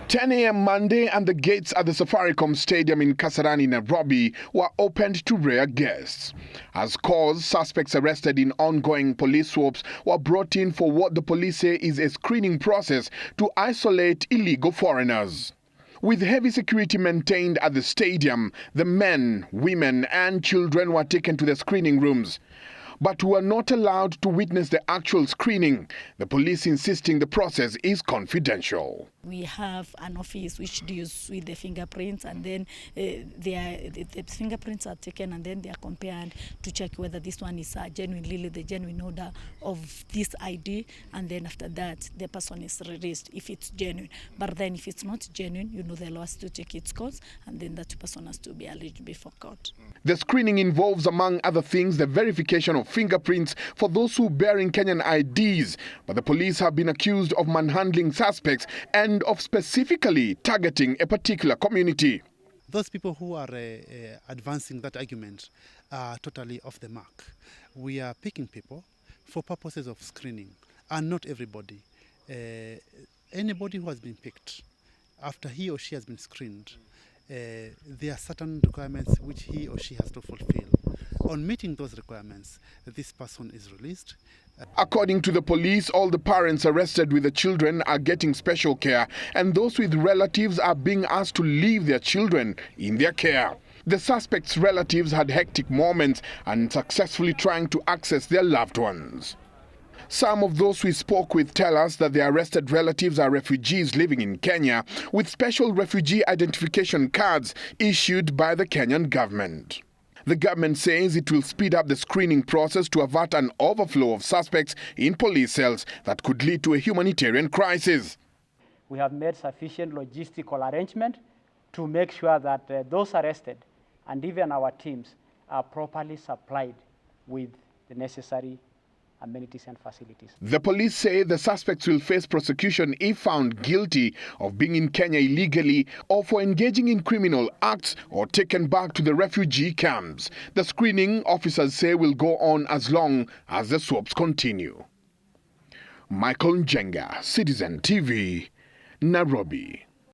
10 a.m. Monday and the gates at the Safaricom Stadium in Kasarani, Nairobi were opened to rare guests. As cause, suspects arrested in ongoing police swoops were brought in for what the police say is a screening process to isolate illegal foreigners. With heavy security maintained at the stadium, the men, women and children were taken to the screening rooms, but were not allowed to witness the actual screening, the police insisting the process is confidential. We have an office which deals with the fingerprints, and then the fingerprints are taken and then they are compared to check whether this one is genuinely the genuine order of this ID, and then after that the person is released if it's genuine. But then if it's not genuine, the law has to take its course, and then that person has to be alleged before court. The screening involves, among other things, the verification of fingerprints for those who bearing Kenyan IDs, but the police have been accused of manhandling suspects and of specifically targeting a particular community. Those people who are advancing that argument are totally off the mark. We are picking people for purposes of screening, and not everybody. Anybody who has been picked, after he or she has been screened, there are certain requirements which he or she has to fulfill. On meeting those requirements, this person is released. According to the police, all the parents arrested with the children are getting special care, and those with relatives are being asked to leave their children in their care. The suspects' relatives had hectic moments and successfully trying to access their loved ones. Some of those we spoke with tell us that their arrested relatives are refugees living in Kenya with special refugee identification cards issued by the Kenyan government. The government says it will speed up the screening process to avert an overflow of suspects in police cells that could lead to a humanitarian crisis. We have made sufficient logistical arrangement to make sure that those arrested and even our teams are properly supplied with the necessary amenities and facilities. The police say the suspects will face prosecution if found guilty of being in Kenya illegally or for engaging in criminal acts or taken back to the refugee camps. The screening, officers say, will go on as long as the swoops continue. Njenga, Citizen TV, Nairobi.